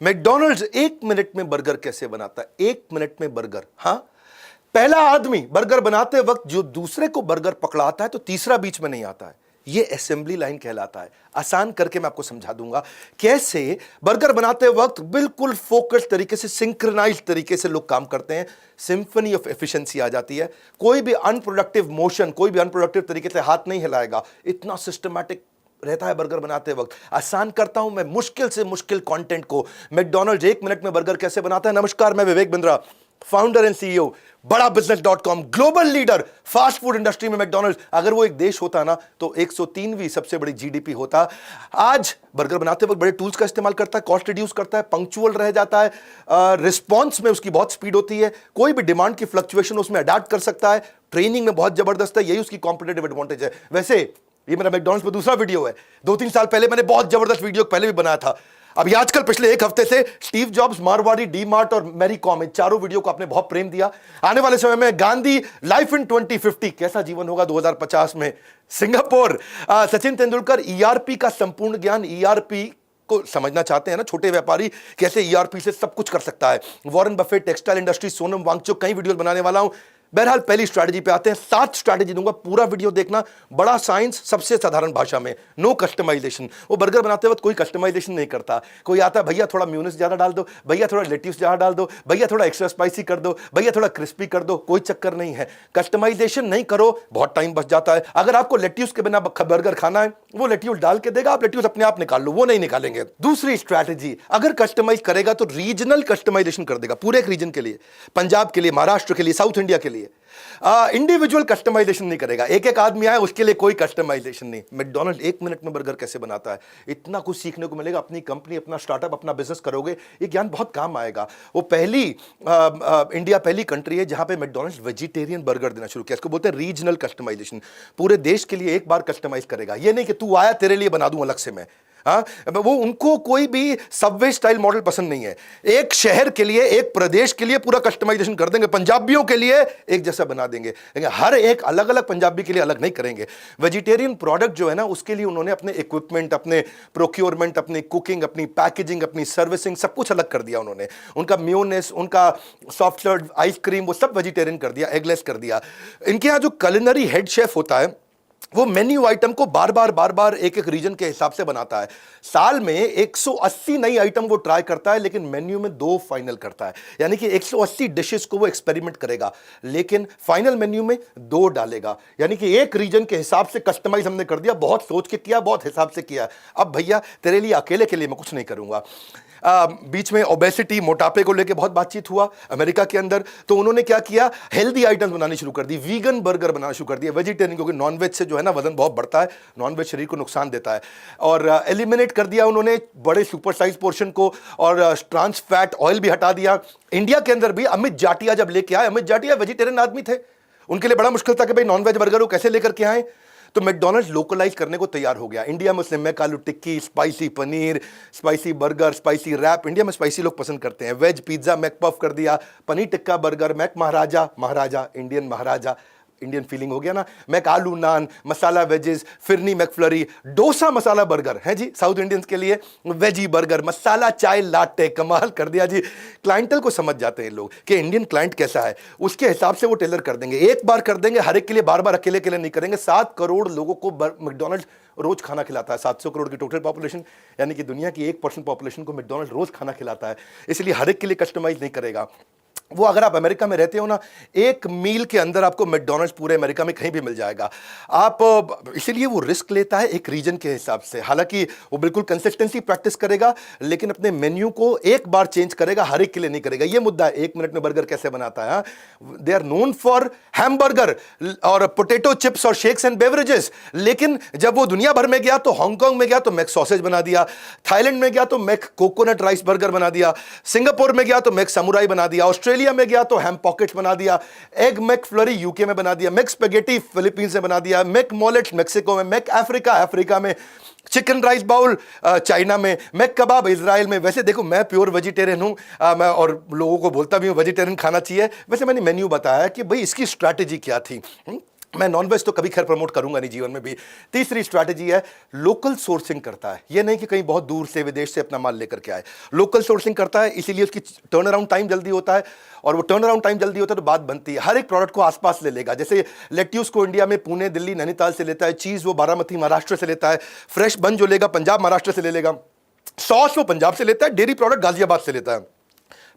McDonald's 1 minute में burger कैसे बनाता है? 1 मिनट में बर्गर। हाँ, पहला आदमी बर्गर बनाते वक्त जो दूसरे को बर्गर पकड़ाता है तो तीसरा बीच में नहीं आता है। ये असेंबली लाइन कहलाता है। आसान करके मैं आपको समझा दूंगा कैसे बर्गर बनाते वक्त बिल्कुल फोकस तरीके से, सिंक्रोनाइज तरीके से लोग काम करते हैं। सिंफनी ऑफ एफिशिएंसी आ जाती है। कोई भी अनप्रोडक्टिव मोशन, कोई भी अनप्रोडक्टिव तरीके से हाथ नहीं हिलाएगा। इतना सिस्टमैटिक रहता है बर्गर बनाते वक्त। आसान करता हूं मैं मुश्किल से मुश्किल कंटेंट को। मैकडॉनल्ड्स 1 मिनट में बर्गर कैसे बनाता है। नमस्कार, मैं Vivek Bindra, founder and CEO Bada बिजनेस.com, global leader fast food industry में मैकडॉनल्ड्स। अगर वो एक देश होता ना तो 103वीं सबसे बड़ी जीडीपी होता। आज बर्गर बनाते वक्त बड़े टूल्स का इस्तेमाल करता है, कॉस्ट रिड्यूस करता है, पंक्चुअल रह जाता है, रिस्पॉन्स में उसकी बहुत स्पीड होती है, कोई भी डिमांड की फ्लक्चुएशन उसमें अडैप्ट कर सकता है, ट्रेनिंग में बहुत जबरदस्त है। यही उसकी कॉम्पिटिटिव एडवांटेज है। वैसे ये मेरा मैकडॉनल्ड्स पे दूसरा वीडियो है। 2-3 साल पहले मैंने बहुत जबरदस्त वीडियो पहले भी बनाया था। अभी आजकल पिछले 1 हफ्ते से Steve jobs, Marwari, D mart और मैरी कॉम, इन चारों वीडियो को आपने बहुत प्रेम दिया। आने वाले समय में गांधी लाइफ इन 2050, कैसा जीवन होगा 2050 में, सिंगापुर, सचिन तेंदुलकर, ईआरपी का संपूर्ण ज्ञान, ईआरपी को समझना चाहते हैं ना छोटे व्यापारी, कैसे ईआरपी से सब कुछ कर सकता है। Warren Buffett, textile industry, Sonam Wangchuk, कई वीडियो बनाने वाला हूं। बहरहाल पहली स्ट्रैटेजी पे आते हैं। 7 स्ट्रैटेजी दूंगा, पूरा वीडियो देखना। बड़ा साइंस, सबसे साधारण भाषा में, नो कस्टमाइजेशन। वो बर्गर बनाते वक्त कोई कस्टमाइजेशन नहीं करता। कोई आता, भैया थोड़ा म्यूनिस ज्यादा डाल दो, भैया थोड़ा लेट्यूस ज्यादा डाल दो, भैया थोड़ा एक्स्ट्रा स्पाइसी कर दो, भैया थोड़ा क्रिस्पी कर दो। कोई चक्कर नहीं है। कस्टमाइजेशन नहीं करो, बहुत टाइम बच जाता है। अगर आपको लेट्यूस के बिना बर्गर खाना है, वो लेट्यूस डाल के देगा, आप लेट्यूस अपने आप निकाल लो, वो नहीं निकालेंगे। दूसरी स्ट्रैटेजी, अगर कस्टमाइज करेगा तो रीजनल कस्टमाइजेशन कर देगा, पूरे एक रीजन के लिए, पंजाब के लिए, महाराष्ट्र के लिए, साउथ इंडिया के लिए। इंडिविजुअल कस्टमाइजेशन नहीं करेगा। एक एक आदमी आए उसके लिए कोई कस्टमाइजेशन नहीं। मैकडॉनल्ड 1 मिनट में बर्गर कैसे बनाता है, इतना कुछ सीखने को मिलेगा। अपनी कंपनी, अपना स्टार्टअप, अपना बिजनेस करोगे, ये ज्ञान बहुत काम आएगा। वो इंडिया पहली कंट्री है जहां पे मैकडॉनल्ड्स वेजिटेरियन बर्गर देना शुरू किया। इसको बोलते हैं रीजनल कस्टमाइजेशन। पूरे देश के लिए एक बार कस्टमाइज करेगा। ये नहीं कि तू आया तेरे लिए बना दूं अलग से मैं। हाँ, वो उनको कोई भी सबवे स्टाइल मॉडल पसंद नहीं है। एक शहर के लिए, एक प्रदेश के लिए पूरा कस्टमाइजेशन कर देंगे। पंजाबियों के लिए एक जैसा बना देंगे, लेकिन हर एक अलग अलग पंजाबी के लिए अलग नहीं करेंगे। वेजिटेरियन प्रोडक्ट जो है ना, उसके लिए उन्होंने अपने इक्विपमेंट, अपने प्रोक्योरमेंट, अपनी कुकिंग, अपनी पैकेजिंग, अपनी सर्विसिंग, सब कुछ अलग कर दिया उन्होंने। उनका मेयोनेस, उनका सॉफ्ट सर्व आइसक्रीम, वो सब वेजिटेरियन कर दिया, एगलेस कर दिया। इनके यहाँ जो कुलिनरी हेड शेफ होता है, वो मेन्यू आइटम को बार बार एक एक रीजन के हिसाब से बनाता है। साल में 180 नई आइटम वो ट्राई करता है, लेकिन मेन्यू में 2 फाइनल करता है। यानी कि 180 डिशेस को वो एक्सपेरिमेंट करेगा, लेकिन फाइनल मेन्यू में 2 डालेगा। यानी कि एक रीजन के हिसाब से कस्टमाइज हमने कर दिया। बहुत सोच के किया, बहुत हिसाब से किया। अब भैया तेरे लिए, अकेले के लिए मैं कुछ नहीं करूंगा। बीच में ओबेसिटी, मोटापे को लेकर बहुत बातचीत हुआ अमेरिका के अंदर, तो उन्होंने क्या किया, हेल्दी आइटम्स बनानी शुरू कर दी, वीगन बर्गर बनाना शुरू कर दिया, वेजिटेरियन, क्योंकि नॉनवेज से जो है ना वजन बहुत बढ़ता है, नॉनवेज शरीर को नुकसान देता है। और एलिमिनेट कर दिया उन्होंने बड़े सुपर साइज पोर्शन को, और ट्रांस फैट ऑयल भी हटा दिया। इंडिया के अंदर भी अमित जाटिया जब लेके आए, अमित जाटिया वेजिटेरियन आदमी थे, उनके लिए बड़ा मुश्किल था कि भाई नॉनवेज बर्गर वो कैसे लेकर के आए। तो मैकडॉनल्ड्स लोकलाइज करने को तैयार हो गया। इंडिया में उसने Mc aloo tikki, spicy paneer, spicy burger, spicy wrap, India में स्पाइसी लोग पसंद करते हैं, वेज पिज्जा, मैक पफ कर दिया, पनीर टिक्का बर्गर, मैक महाराजा, इंडियन महाराजा, इंडियन फीलिंग हो गया ना, मैक आलू नान, मसाला वेजेस, फिरनी मैकफ्लरी, डोसा मसाला बर्गर है जी साउथ इंडियंस के लिए, वेजी बर्गर, मसाला चाय लाटे, कमाल कर दिया जी। क्लाइंटल को समझ जाते हैं लोग कि इंडियन क्लाइंट कैसा है, उसके हिसाब से वो टेलर कर देंगे। एक बार कर देंगे, हर एक के लिए बार बार अकेले के लिए नहीं करेंगे। 7 करोड़ लोगों को मैकडॉनल्ड्स रोज खाना खिलाता है। 700 करोड़ की टोटल पॉपुलेशन, यानी कि दुनिया की 1% पॉपुलेशन को मैकडॉनल्ड्स रोज खाना खिलाता है। इसलिए हर एक के लिए कस्टमाइज नहीं करेगा वो। अगर आप अमेरिका में रहते हो ना, एक मील के अंदर आपको मैकडॉनल्ड्स पूरे अमेरिका में कहीं भी मिल जाएगा। आप इसीलिए वो रिस्क लेता है एक रीजन के हिसाब से। हालांकि वो बिल्कुल कंसिस्टेंसी प्रैक्टिस करेगा, लेकिन अपने मेन्यू को एक बार चेंज करेगा, हर एक के लिए नहीं करेगा। ये मुद्दा है 1 मिनट में बर्गर कैसे बनाता है। They are known for hamburger और पोटैटो चिप्स और शेक्स एंड बेवरेजेस, लेकिन जब वो दुनिया भर में गया तो हांगकांग में गया तो मैक सॉसेज बना दिया, थाईलैंड में गया तो मैक कोकोनट राइस बर्गर बना दिया, सिंगापुर में गया तो मैक समुराई बना दिया, ऑस्ट्रेलिया में गया तो हैम पॉकेट्स बना दिया, एग मैक फ्लरी यूके में बना दिया, मैक स्पेगेटी फिलीपींस में बना दिया, मैक मॉलेट्स मैक्सिको में, मैक अफ्रीका में, चिकन राइस बाउल चाइना में, मैक कबाब इजराइल में। वैसे देखो मैं प्योर वेजिटेरियन हूं, मैं और लोगों को बोलता भी हूं वेजिटेरियन खाना चाहिए। वैसे मैंने मेन्यू बताया कि भाई इसकी स्ट्रैटेजी क्या थी। मैं नॉनवेज तो कभी खैर प्रमोट करूंगा नहीं जीवन में भी। तीसरी स्ट्रैटेजी है लोकल सोर्सिंग करता है। ये नहीं कि कहीं बहुत दूर से विदेश से अपना माल लेकर के आए, लोकल सोर्सिंग करता है, इसीलिए उसकी टर्न अराउंड टाइम जल्दी होता है। और वो टर्न अराउंड टाइम जल्दी होता है तो बात बनती है, हर एक प्रोडक्ट को आसपास ले लेगा। जैसे लेट्यूस को इंडिया में पुणे, दिल्ली, नैनीताल से लेता है, चीज वो बारामती महाराष्ट्र से लेता है, फ्रेश बन जो लेगा पंजाब महाराष्ट्र से ले लेगा, सॉस वो पंजाब से लेता है, डेयरी प्रोडक्ट गाजियाबाद से लेता है,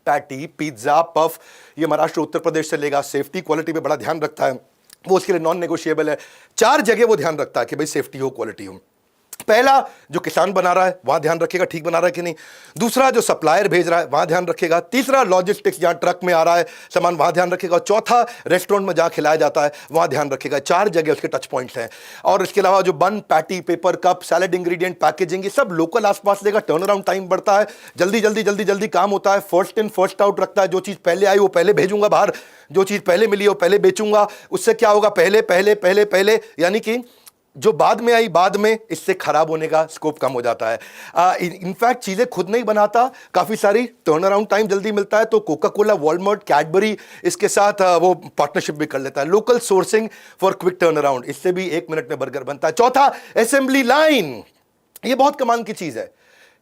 पैटी, पिज्जा, पफ ये महाराष्ट्र उत्तर प्रदेश से लेगा। सेफ्टी क्वालिटी पे बड़ा ध्यान रखता है, वो उसके लिए नॉन नेगोशिएबल है। 4 जगह वो ध्यान रखता है कि भाई सेफ्टी हो, क्वालिटी हो। पहला जो किसान बना रहा है वहां ध्यान रखेगा ठीक बना रहा है कि नहीं। दूसरा जो सप्लायर भेज रहा है वहां ध्यान रखेगा। तीसरा लॉजिस्टिक्स जहां ट्रक में आ रहा है सामान वहां ध्यान रखेगा। चौथा रेस्टोरेंट में जहां खिलाया जाता है वहां ध्यान रखेगा। 4 जगह उसके टच पॉइंट्स हैं। और इसके अलावा जो bun, patty, paper cup, salad ingredient, packaging, ये सब लोकल आसपास लेगा। टर्न अराउंड टाइम बढ़ता है, जल्दी जल्दी जल्दी जल्दी काम होता है। फर्स्ट इन फर्स्ट आउट रखता है, जो चीज पहले आई वो पहले भेजूंगा बाहर, जो चीज पहले मिली वो पहले बेचूंगा। उससे क्या होगा, पहले पहले पहले पहले, यानी कि जो बाद में आई बाद में, इससे खराब होने का स्कोप कम हो जाता है। इनफैक्ट चीजें खुद नहीं बनाता, काफी सारी टर्न अराउंड टाइम जल्दी मिलता है। तो कोका कोला, वॉलमार्ट, कैडबरी इसके साथ वो पार्टनरशिप भी कर लेता है। Local sourcing for quick turn around, इससे भी 1 मिनट में बर्गर बनता है। चौथा असेंबली लाइन, ये बहुत कमाल की चीज है।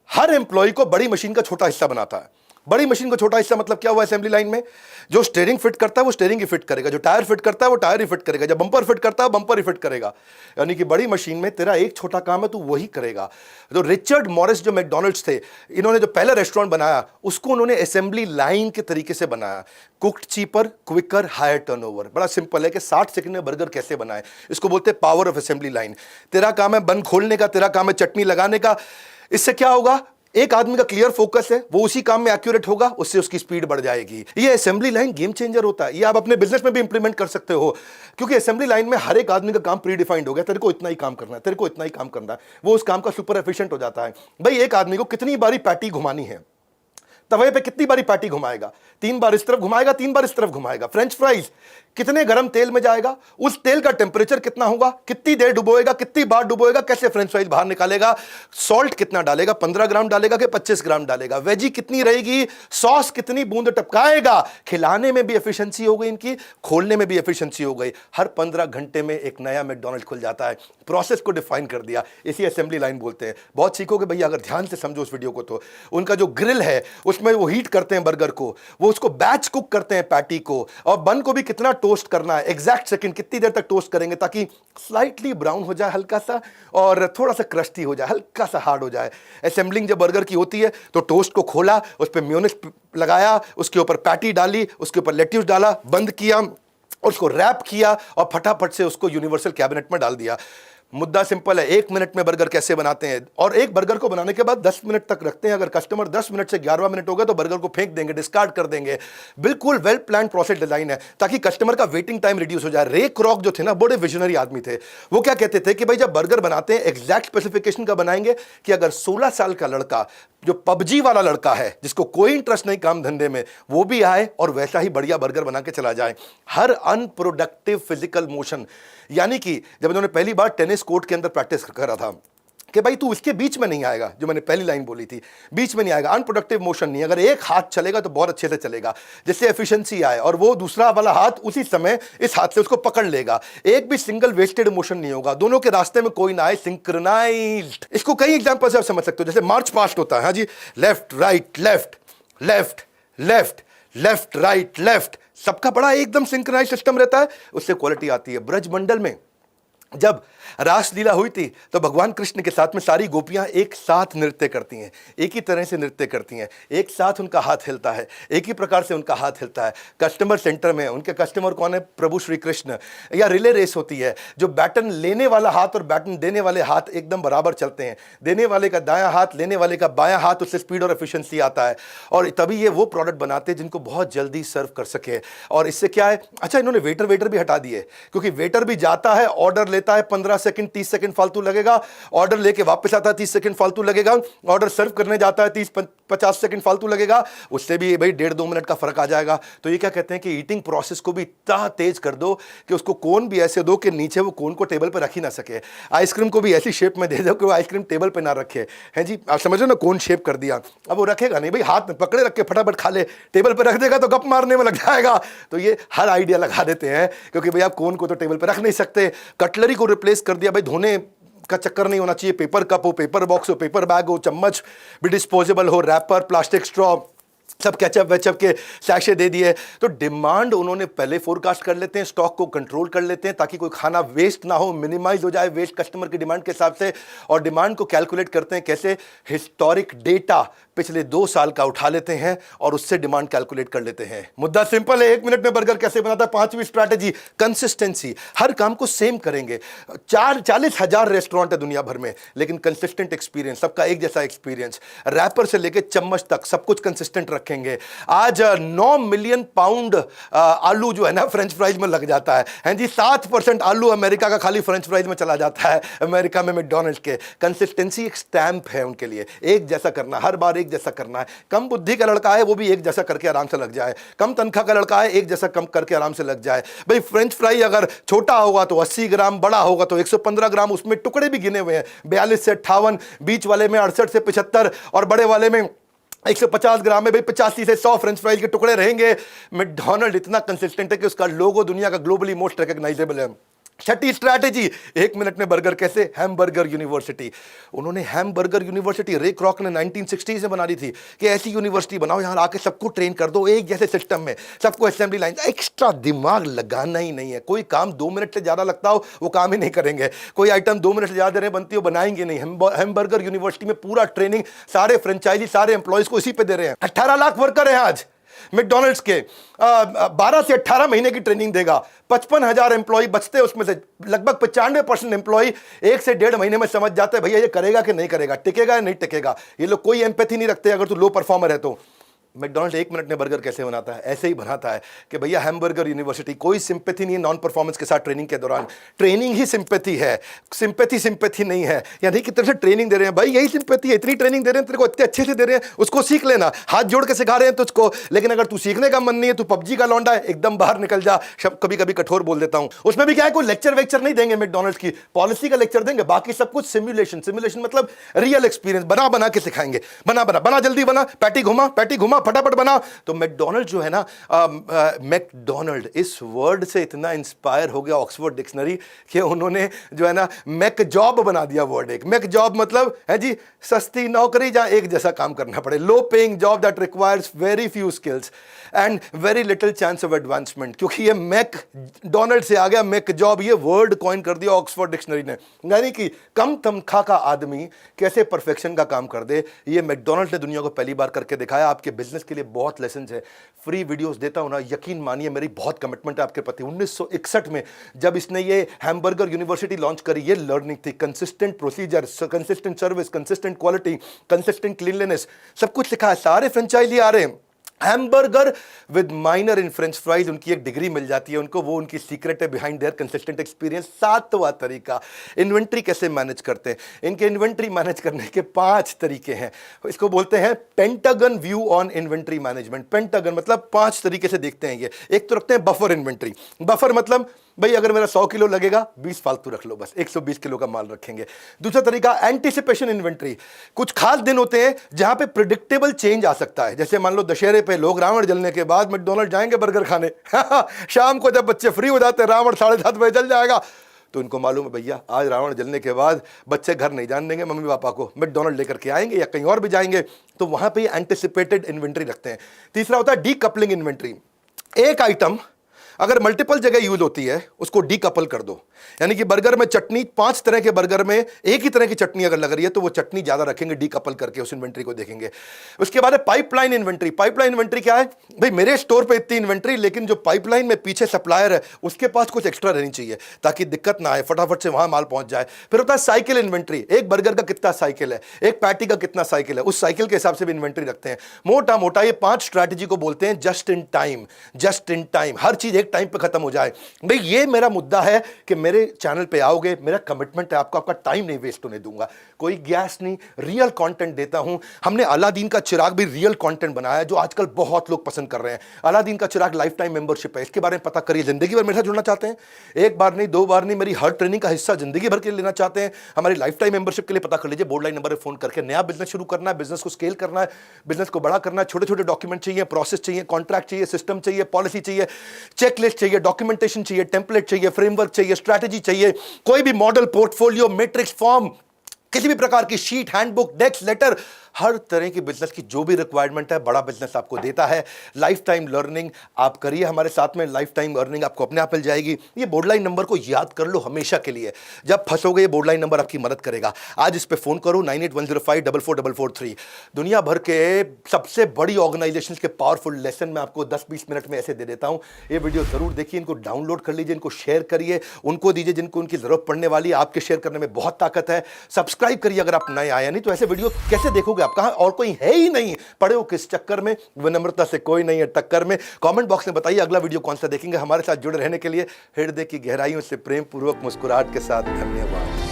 हर एम्प्लॉय को बड़ी मशीन का छोटा हिस्सा बनाता है। बड़ी मशीन को छोटा हिस्सा मतलब क्या हुआ असेंबली लाइन में, जो स्टीयरिंग फिट करता है वो स्टीयरिंग ही फिट करेगा, जो टायर फिट करता है वो टायर ही फिट करेगा, जो बम्पर फिट करता है बम्पर ही फिट करेगा। यानी कि बड़ी मशीन में तेरा एक छोटा काम है तू वही करेगा। तो रिचर्ड मॉरिस जो मैकडॉनल्ड्स थे, इन्होंने जो पहला रेस्टोरेंट बनाया उसको उन्होंने असेंबली लाइन के तरीके से बनाया। Cooked cheaper, quicker, higher turnover. बड़ा सिंपल है कि 60 सेकंड में बर्गर कैसे बनाए, इसको बोलते हैं पावर ऑफ असेंबली लाइन। तेरा काम है बन खोलने का, तेरा काम है चटनी लगाने का। इससे क्या होगा, एक आदमी का क्लियर फोकस है, वो उसी काम में एक्यूरेट होगा, उससे उसकी स्पीड बढ़ जाएगी। ये असेंबली लाइन गेम चेंजर होता है। ये आप अपने बिजनेस में भी इंप्लीमेंट कर सकते हो, क्योंकि असेंबली लाइन में हर एक आदमी का काम प्री डिफाइंड हो गया। तेरे को इतना ही काम करना है, तेरे को इतना ही काम करना है, वो उस काम का सुपर एफिशिएंट हो जाता है। भाई एक आदमी को कितनी बारी पैटी घुमानी है, तवे पे कितनी बारी पैटी घुमाएगा, 3 बार इस तरफ घुमाएगा, 3 बार इस तरफ घुमाएगा। फ्रेंच फ्राइज कितने गर्म तेल में जाएगा, उस तेल का टेम्परेचर कितना होगा, कितनी देर डुबोएगा, कितनी बार डुबोएगा, कैसे फ्रेंच फ्राइज बाहर निकालेगा, सॉल्ट कितना डालेगा, 15 ग्राम डालेगा कि 25 ग्राम डालेगा, वेजी कितनी रहेगी, सॉस कितनी बूंद टपकाएगा। खिलाने में भी एफिशिएंसी हो गई इनकी, खोलने में भी एफिशिएंसी हो गई। हर 15 घंटे में एक नया मैकडॉनल्ड खुल जाता है। प्रोसेस को डिफाइन कर दिया, इसी असेंबली लाइन बोलते हैं। बहुत सीखोगे भैया अगर ध्यान से समझो उस वीडियो को। तो उनका जो ग्रिल है उसमें वो हीट करते हैं बर्गर को, वो उसको बैच कुक करते हैं पैटी को, और बन को भी कितना टोस्ट करना है, एग्जैक्ट सेकंड कितनी देर तक टोस्ट करेंगे ताकि स्लाइटली ब्राउन हो जाए हल्का सा, और थोड़ा सा क्रस्टी हो जाए, हल्का सा हार्ड हो जाए। असेंबलिंग जब बर्गर की होती है तो टोस्ट को खोला, उस पर मेयोनेज़ लगाया, उसके ऊपर पैटी डाली, उसके ऊपर लेट्यूस डाला, बंद किया और उसको रैप किया और फटाफट से उसको यूनिवर्सल कैबिनेट में डाल दिया। मुद्दा सिंपल है, 1 मिनट में बर्गर कैसे बनाते हैं। और एक बर्गर को बनाने के बाद 10 मिनट तक रखते हैं। अगर कस्टमर 10 मिनट से 11वां मिनट हो गया तो बर्गर को फेंक देंगे, डिस्कार्ड कर देंगे। बिल्कुल वेल प्लान प्रोसेस डिजाइन है ताकि कस्टमर का वेटिंग टाइम रिड्यूस हो जाए। रे क्रॉक जो थे ना, बड़े विजनरी आदमी थे। वो क्या कहते थे कि भाई जब बर्गर बनाते हैं एग्जैक्ट स्पेसिफिकेशन का बनाएंगे कि अगर 16 साल का लड़का, जो पबजी वाला लड़का है जिसको कोई इंटरेस्ट नहीं काम धंधे में, वो भी आए और वैसा ही बढ़िया बर्गर बना के चला जाए। हर अनप्रोडक्टिव फिजिकल मोशन, यानी कि जब उन्होंने पहली बार टेनिस कोर्ट के अंदर प्रैक्टिस कर रहा था कि भाई तू इसके बीच में नहीं आएगा, जो मैंने पहली लाइन बोली थी, बीच में नहीं आएगा, अनप्रोडक्टिव मोशन नहीं। अगर एक हाथ चलेगा तो बहुत अच्छे से चलेगा, जिससे एफिशिएंसी आए, और वो दूसरा वाला हाथ उसी समय इस हाथ से उसको पकड़ लेगा। एक भी सिंगल वेस्टेड मोशन नहीं होगा, दोनों के रास्ते में कोई ना आए, सिंक्रोनाइज्ड। इसको कई एग्जांपल से आप समझ सकते हो। जैसे मार्च पास्ट होता है, हाँ जी, left right left left left left right left, सबका बड़ा एकदम सिंक्रोनाइज सिस्टम रहता है, उससे क्वालिटी आती है। ब्रज मंडल में जब रासलीला हुई थी तो भगवान कृष्ण के साथ में सारी गोपियां एक साथ नृत्य करती हैं, एक ही तरह से नृत्य करती हैं, एक साथ उनका हाथ हिलता है, एक ही प्रकार से उनका हाथ हिलता है। कस्टमर सेंटर में उनके कस्टमर कौन है, प्रभु श्री कृष्ण। या रिले रेस होती है, जो बैटन लेने वाला हाथ और बैटन देने वाले हाथ एकदम बराबर चलते हैं, देने वाले का दायां हाथ, लेने वाले का बायां हाथ, उससे स्पीड और एफिशिएंसी आता है। और तभी ये वो प्रोडक्ट बनाते हैं जिनको बहुत जल्दी सर्व कर सके। और इससे क्या है, अच्छा इन्होंने वेटर भी हटा दिए, क्योंकि वेटर भी जाता है, ऑर्डर लेता है 15 सेकंड 30 सेकंड फालतू लगेगा, ऑर्डर लेके वापस आता है 30 सेकंड फालतू लगेगा, ऑर्डर सर्व करने जाता है 30-50 सेकंड फालतू लगेगा, उससे भी भाई 1.5-2 मिनट का फर्क आ जाएगा। तो ये क्या कहते हैं कि ईटिंग प्रोसेस को भी इतना तेज कर दो कि उसको कोन भी ऐसे दो कि नीचे वो कोन को टेबल पर रख ही ना सके, आइसक्रीम को भी ऐसी शेप में दे दो कि वो आइसक्रीम टेबल पे ना रखे, हैं जी, आप समझ रहे हो ना, कोन शेप कर दिया, अब वो रखेगा नहीं भाई, हाथ में पकड़े रख के फटाफट खा ले, टेबल पे रख देगा तो गप मारने में लग जाएगा। तो ये हर आइडिया लगा देते हैं, क्योंकि भाई आप कोन को तो टेबल पे रख नहीं सकते। कटलरी को रिप्लेस कर दिया, भाई धोने का चक्कर नहीं होना चाहिए, पेपर कप हो, पेपर बॉक्स हो, पेपर बैग हो, चम्मच भी डिस्पोजेबल हो, रैपर, प्लास्टिक स्ट्रॉ, सब केचप वेचप के सैशे दे दिए। तो डिमांड उन्होंने पहले फोरकास्ट कर लेते हैं, स्टॉक को कंट्रोल कर लेते हैं ताकि कोई खाना वेस्ट ना हो, मिनिमाइज हो जाए वेस्ट कस्टमर की डिमांड के हिसाब से। और डिमांड को कैलकुलेट करते हैं कैसे, हिस्टोरिक डेटा पिछले 2 साल का उठा लेते हैं और उससे डिमांड कैलकुलेट कर लेते हैं। मुद्दा सिंपल है, 1 मिनट में बर्गर कैसे बनाता है। 5वीं स्ट्रैटेजी, कंसिस्टेंसी। हर काम को सेम करेंगे। 40,000 रेस्टोरेंट है दुनिया भर में, लेकिन कंसिस्टेंट एक्सपीरियंस, सबका एक जैसा एक्सपीरियंस, रैपर से लेकर चम्मच तक सब कुछ कंसिस्टेंट रखेंगे। आज 9 मिलियन पाउंड आलू जो है ना फ्रेंच फ्राइज में लग जाता है, हैं जी, 7% आलू अमेरिका का खाली फ्रेंच फ्राइज में चला जाता है, अमेरिका में मैकडॉनल्ड्स के। कंसिस्टेंसी एक स्टैंप है उनके लिए, एक जैसा करना, हर बार एक जैसा करना है। कम बुद्धि का लड़का है वो भी एक जैसा करके आराम से लग जाए, कम तनख्वाह का लड़का है एक जैसा कम करके आराम से लग जाए। भाई फ्रेंच फ्राई अगर छोटा होगा तो 80 ग्राम, बड़ा होगा तो 115 ग्राम, उसमें टुकड़े भी गिने हुए हैं, 42 से 58, बीच वाले में 68 से 75 और बड़े वाले में 150 ग्राम में भाई 85 से 100 फ्रेंच फ्राइज के टुकड़े रहेंगे। मैकडॉनल्ड इतना कंसिस्टेंट है कि उसका लोगो दुनिया का ग्लोबली मोस्ट रिकॉग्नाइजेबल है। 6ठी स्ट्रैटेजी, 1 मिनट में बर्गर कैसे, हैमबर्गर यूनिवर्सिटी। उन्होंने हैमबर्गर यूनिवर्सिटी रे क्रॉक ने 1960 से बना दी थी कि ऐसी यूनिवर्सिटी बनाओ, यहां आके सबको ट्रेन कर दो एक जैसे सिस्टम में, सबको असेंबली लाइन, एक्स्ट्रा दिमाग लगाना ही नहीं है। कोई काम 2 मिनट से ज्यादा लगता हो वो काम ही नहीं करेंगे, कोई आइटम 2 मिनट से ज्यादा देर बनती हो बनाएंगे नहीं। हैमबर्गर यूनिवर्सिटी में पूरा ट्रेनिंग सारे फ्रेंचाइजी, सारे एम्प्लॉयज को इसी पे दे रहे हैं। 18 लाख वर्कर है आज मैकडॉनल्ड्स के, 12 से 18 महीने की ट्रेनिंग देगा, 55,000 एम्प्लॉय बचते हैं, उसमें से लगभग 95% एम्प्लॉय 1 से 1.5 महीने में समझ जाते हैं भैया ये करेगा कि नहीं करेगा, टिकेगा या नहीं टिकेगा। ये लोग कोई एम्पैथी नहीं रखते अगर तू लो परफॉर्मर है तो। मैकडॉनल्ड 1 मिनट में बर्गर कैसे बनाता है, ऐसे ही बनाता है कि भैया हैमबर्गर यूनिवर्सिटी, कोई सिंपैथी नहीं है नॉन परफॉर्मेंस के साथ ट्रेनिंग के दौरान, ट्रेनिंग ही सिंपैथी है, सिंपैथी नहीं है। यानी कि तरह से ट्रेनिंग दे रहे हैं, भाई यही सिंपैथी है, इतनी ट्रेनिंग दे रहे हैं तेरे को, इतने अच्छे से दे रहे हैं, उसको सीख लेना, हाथ जोड़ के सिखा रहे हैं तुझको। लेकिन अगर तू सीखने का मन नहीं है, तू पबजी का लौंडा है, एकदम बाहर निकल जा। कभी कभी कठोर बोल देता हूं, उसमें भी क्या है, कोई लेक्चर वेक्चर नहीं देंगे मैकडॉनल्ड्स की, पॉलिसी का लेक्चर देंगे, बाकी सब कुछ सिमुलेशन। सिमुलेशन मतलब रियल एक्सपीरियंस, बना के सिखाएंगे, बना जल्दी बना, पैटी घुमा फटाफट बना। तो मैकडॉनल्ड जो है ना, मैकडॉनल्ड इस वर्ड से इतना इंस्पायर हो गया ऑक्सफोर्ड डिक्शनरी कि उन्होंने जो है ना मैक जॉब बना दिया वर्ड। एक मैक जॉब मतलब है जी सस्ती नौकरी जहां एक जैसा काम करना पड़े, low paying job that requires very few skills and very little chance of advancement. क्योंकि ये मैकडॉनल्ड से आ गया मैक जॉब, ये वर्ड कॉइन कर दिया ऑक्सफोर्ड डिक्शनरी ने। यानी कि कम तनख्वाह का आदमी कैसे परफेक्शन का काम कर दे, ये मैकडॉनल्ड ने दुनिया को पहली बार करके दिखाया। आपके बिजनेस के लिए बहुत लेसन है, फ्री वीडियोस देता हूं ना, यकीन मानिए मेरी बहुत कमिटमेंट है आपके प्रति। 1961 में जब इसने ये हैमबर्गर यूनिवर्सिटी लॉन्च करी, ये लर्निंग थी, consistent procedure, consistent service, consistent quality, consistent cleanliness, सब कुछ लिखा है। सारे फ्रेंचाइजी आ रहे हैं, hamburger with minor in French fries, उनकी एक डिग्री मिल जाती है उनको, वो उनकी सीक्रेट है बिहाइंड देयर कंसिस्टेंट एक्सपीरियंस। 7वां तरीका, इन्वेंट्री कैसे मैनेज करते हैं। इनके इन्वेंट्री मैनेज करने के 5 तरीके हैं, इसको बोलते हैं pentagon view on inventory management. Pentagon मतलब 5 तरीके से देखते हैं ये। एक तो रखते हैं बफर इन्वेंट्री, बफर मतलब भाई अगर मेरा 100 किलो लगेगा 20 फालतू रख लो, बस 120 किलो का माल रखेंगे। दूसरा तरीका एंटीसिपेशन इन्वेंट्री, कुछ खास दिन होते हैं जहां पे प्रिडिक्टेबल चेंज आ सकता है, जैसे मान लो दशहरे पे लोग रावण जलने के बाद मैकडॉनल्ड जाएंगे बर्गर खाने शाम को जब बच्चे फ्री हो जाते हैं, रावण 7:30 बजे जल जाएगा, तो इनको मालूम है भैया आज रावण जलने के बाद बच्चे घर नहीं जाने देंगे मम्मी पापा को, मैकडॉनल्ड लेकर के आएंगे या कहीं और भी जाएंगे, तो वहां पे एंटिसिपेटेड इन्वेंट्री रखते हैं। तीसरा होता है डीकपलिंग इन्वेंट्री, एक आइटम अगर मल्टीपल जगह यूज होती है उसको डीकपल कर दो। यानी कि बर्गर में चटनी, 5 तरह के बर्गर में एक ही तरह की चटनी अगर लग रही है तो वो चटनी ज्यादा रखेंगे, डीकपल करके उस इन्वेंट्री को देखेंगे। उसके बाद पाइपलाइन इन्वेंट्री। पाइपलाइन इन्वेंट्री क्या है भाई, मेरे स्टोर पे इतनी इन्वेंट्री, लेकिन जो पाइपलाइन में पीछे सप्लायर है उसके पास कुछ एक्स्ट्रा रहनी चाहिए ताकि दिक्कत ना आए, फटाफट से वहां माल पहुंच जाए। फिर होता है साइकिल इन्वेंट्री, एक बर्गर का कितना साइकिल है, एक पैटी का कितना साइकिल है, उस साइकिल के हिसाब से भी इन्वेंट्री रखते हैं। मोटा मोटा ये 5 स्ट्रैटेजी को बोलते हैं just in time. Just in time, हर चीज एक टाइम पे खत्म हो जाए। भाई ये मेरा मुद्दा है कि मेरे चैनल पे आओगे, मेरा कमिटमेंट है आपको, आपका टाइम नहीं वेस्ट होने दूंगा, कोई गैस नहीं, रियल कंटेंट देता हूं। हमने अलादीन का चिराग भी रियल कंटेंट बनाया है जो आजकल बहुत लोग पसंद कर रहे हैं। अलादीन का चिराग लाइफ टाइम मेंबरशिप है, इसके बारे में पता करिए। जिंदगी भर मेरे साथ जुड़ना चाहते हैं, एक बार नहीं, दो बार नहीं, मेरी हर ट्रेनिंग का हिस्सा जिंदगी भर के लिए लेना चाहते हैं, हमारी लाइफ टाइम मेंबरशिप के लिए पता कर लीजिए बोर्ड लाइन नंबर पर फोन करके। नया बिजनेस शुरू करना है, बिजनेस को स्केल करना है, बिजनेस को बड़ा करना है, छोटे छोटे डॉक्यूमेंट चाहिए, प्रोसेस चाहिए, कॉन्ट्रैक्ट चाहिए, सिस्टम चाहिए, पॉलिसी चाहिए, चेकलिस्ट चाहिए, डॉक्यूमेंटेशन चाहिए, टेम्पलेट चाहिए, फ्रेमवर्क चाहिए, स्ट्रैटेजी चाहिए, कोई भी मॉडल, पोर्टफोलियो, मैट्रिक्स, फॉर्म, किसी भी प्रकार की शीट, हैंडबुक, डेस्क, लेटर, हर तरह की बिजनेस की जो भी रिक्वायरमेंट है बड़ा बिजनेस आपको देता है। लाइफ टाइम लर्निंग आप करिए हमारे साथ में, लाइफ टाइम अर्निंग आपको अपने आप मिल जाएगी। ये बोर्डलाइन नंबर को याद कर लो हमेशा के लिए, जब फंसोगे ये बोर्डलाइन नंबर आपकी मदद करेगा। आज इस पे फोन करो 9810544443। दुनिया भर के सबसे बड़ी ऑर्गेनाइजेशन के पावरफुल लेसन मैं आपको 10-20 मिनट में ऐसे दे देता हूं। ये वीडियो जरूर देखिए, इनको डाउनलोड कर लीजिए, इनको शेयर करिए, उनको दीजिए जिनको उनकी जरूरत पड़ने वाली है। आपके शेयर करने में बहुत ताकत है। सब्सक्राइब करिए अगर आप नए आए, नहीं तो ऐसे वीडियो कैसे देखोगे आप? कहां और कोई है ही नहीं, पड़े हो किस चक्कर में? विनम्रता से कोई नहीं है टक्कर में। कमेंट बॉक्स में बताइए अगला वीडियो कौन सा देखेंगे। हमारे साथ जुड़े रहने के लिए हृदय की गहराइयों से प्रेम पूर्वक मुस्कुराहट के साथ धन्यवाद।